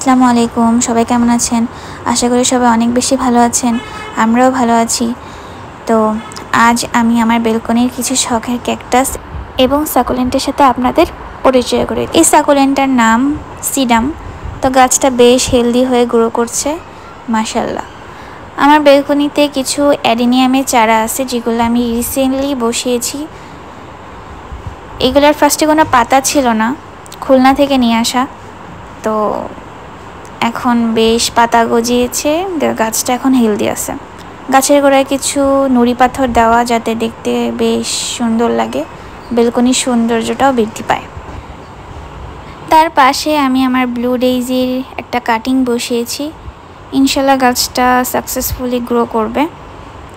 আসসালামু আলাইকুম, সবাই কেমন আছেন? আশা করি সবাই অনেক বেশি ভালো আছেন। আমরাও ভালো আছি। তো আজ আমি আমার বেলকনির কিছু শখের ক্যাকটাস এবং সাকুলেন্টের সাথে আপনাদের পরিচয় করে দিই। এই সাকুলেন্টটার নাম সিডাম। তো গাছটা বেশ হেলদি হয়ে গ্রো করছে, মাশাআল্লাহ। আমার বেলকনিতে কিছু অ্যাডেনিয়ামের চারা আছে, যেগুলো আমি রিসেন্টলি বসিয়েছি। এগুলোর ফার্স্টে কোনো পাতা ছিল না, খুলনা থেকে নিয়ে আসা। তো এখন বেশ পাতা গজিয়েছে, গাছটা এখন হেলদি আছে। গাছের গোড়ায় কিছু নুড়ি পাথর দেওয়া, যাতে দেখতে বেশ সুন্দর লাগে, বেলকনির সৌন্দর্যটাও বৃদ্ধি পায়। তার পাশে আমি আমার ব্লু ডেইজির একটা কাটিং বসিয়েছি। ইনশাল্লাহ গাছটা সাকসেসফুলি গ্রো করবে।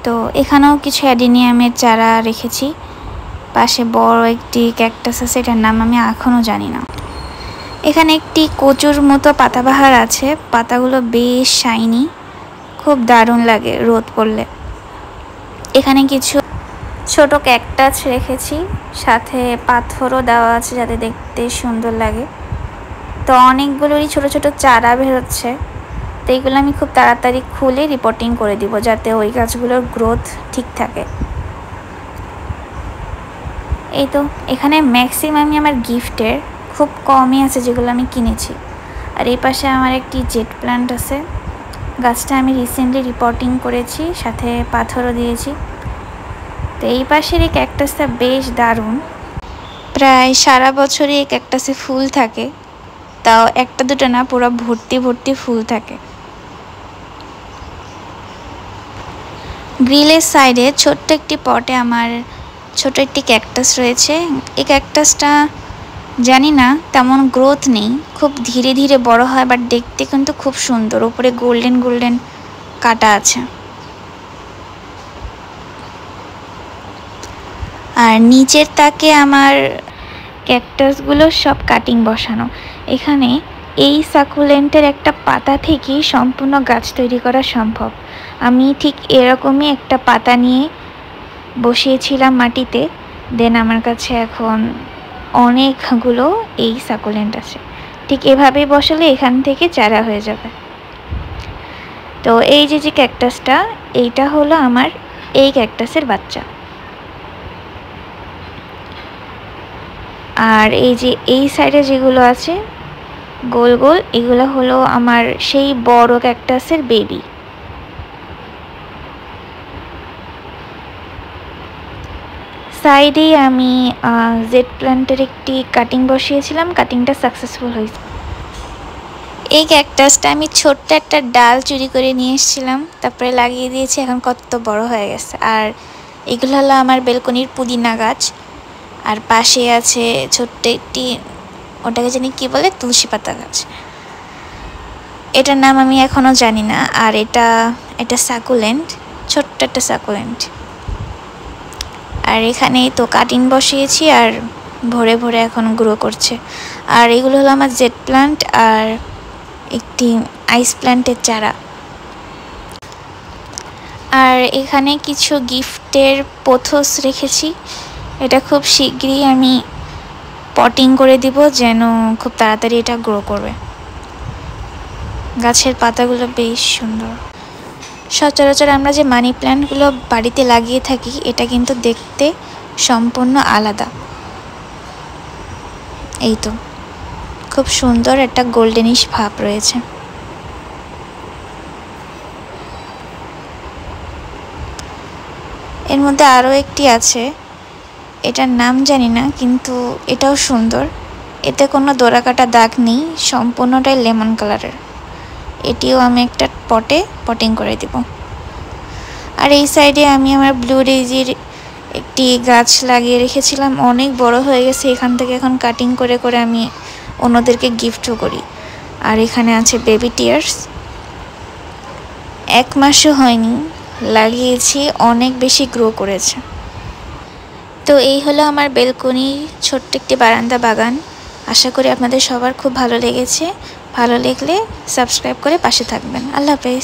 তো এখানেও কিছু অ্যাডেনিয়ামের চারা রেখেছি। পাশে বড় একটি ক্যাকটাস আছে, এটার নাম আমি এখনও জানি না। এখানে একটি কচুর মতো পাতাবাহার আছে, পাতাগুলো বেশ শাইনি, খুব দারুণ লাগে রোদ পড়লে। এখানে কিছু ছোট ক্যাকটাস রেখেছি, সাথে পাথরও দেওয়া আছে যাতে দেখতে সুন্দর লাগে। তো অনেকগুলোরই ছোট ছোট চারা বেরোচ্ছে, তো এইগুলো আমি খুব তাড়াতাড়ি খুলে রিপোর্টিং করে দিব, যাতে ওই গাছগুলোর গ্রোথ ঠিক থাকে। এই তো এখানে ম্যাক্সিমামই আমার গিফটের, খুব কমই আছে যেগুলো আমি কিনেছি। আর এই পাশে আমার একটি জেট প্ল্যান্ট আছে, গাছটা আমি রিসেন্টলি রিপোর্টিং করেছি, সাথে পাথরও দিয়েছি। তো এই পাশের এই ক্যাকটাসটা বেশ দারুণ, প্রায় সারা বছরই এই ক্যাকটাসে ফুল থাকে, তাও একটা দুটো না, পুরো ভর্তি ভর্তি ফুল থাকে। গ্রিলের সাইডে ছোট্ট একটি পটে আমার ছোট একটি ক্যাকটাস রয়েছে। এই ক্যাকটাসটা জানি না, তেমন গ্রোথ নেই, খুব ধীরে ধীরে বড় হয়, বাট দেখতে কিন্তু খুব সুন্দর। উপরে গোল্ডেন গোল্ডেন কাটা আছে। আর নিচের তাকে আমার ক্যাকটাসগুলো সব কাটিং বসানো। এখানে এই সাকুলেন্টের একটা পাতা থেকেই সম্পূর্ণ গাছ তৈরি করা সম্ভব। আমি ঠিক এরকমই একটা পাতা নিয়ে বসিয়েছিলাম মাটিতে, দেন আমার কাছে এখন অনেকগুলো এই সাকুলেন্ট আছে। ঠিক এভাবেই বসালে এখান থেকে চারা হয়ে যাবে। তো এই যে ক্যাকটাসটা, এইটা হলো আমার এই ক্যাকটাসের বাচ্চা। আর এই যে এই সাইডে যেগুলো আছে গোল গোল, এগুলো হলো আমার সেই বড় ক্যাকটাসের বেবি। সাইডেই আমি জেড প্ল্যান্টের একটি কাটিং বসিয়েছিলাম, কাটিংটা সাকসেসফুল হয়েছে। এই ক্যাকটাসটা আমি ছোট্ট একটা ডাল চুরি করে নিয়ে এসেছিলাম, তারপরে লাগিয়ে দিয়েছি, এখন কত বড় হয়ে গেছে। আর এগুলো হলো আমার বেলকনির পুদিনা গাছ। আর পাশে আছে ছোট্ট একটি, ওটাকে জানি কি বলে, তুলসী পাতা গাছ। এটার নাম আমি এখনও জানি না। আর এটা সাকুলেন্ট, ছোট্ট একটা সাকুলেন্ট। আর এখানে তো কাটিং বসিয়েছি, আর ভরে ভরে এখন গ্রো করছে। আর এগুলো হলো আমার জেড প্ল্যান্ট আর একটি আইস প্ল্যান্টের চারা। আর এখানে কিছু গিফটের পোথোস রেখেছি, এটা খুব শীঘ্রই আমি পটিং করে দিব, যেন খুব তাড়াতাড়ি এটা গ্রো করবে। গাছের পাতাগুলো বেশ সুন্দর। সচরাচর আমরা যে মানি প্ল্যান্টগুলো বাড়িতে লাগিয়ে থাকি, এটা কিন্তু দেখতে সম্পূর্ণ আলাদা। এই তো খুব সুন্দর একটা গোল্ডেনিশ ভাব রয়েছে। এর মধ্যে আরও একটি আছে, এটার নাম জানি না, কিন্তু এটাও সুন্দর। এতে কোনো দোড়াকাটা দাগ নেই, সম্পূর্ণটাই লেমন কালারের। এটিও আমি একটা পটিং করে দিব। আর এই সাইডে আমি আমার ব্লু ডেইজির একটি গাছ লাগিয়ে রেখেছিলাম, অনেক বড় হয়ে গেছে। এখান থেকে এখন কাটিং করে করে আমি অন্যদেরকে গিফটও করি। আর এখানে আছে বেবি টিয়ার্স, 1 মাসও হয়নি লাগিয়েছি, অনেক বেশি গ্রো করেছে। তো এই হলো আমার বেলকনির ছোট্ট একটি বারান্দা বাগান। আশা করি আপনাদের সবার খুব ভালো লেগেছে। ভালো লাগলে সাবস্ক্রাইব করে পাশে থাকবেন। আল্লাহ হাফেজ।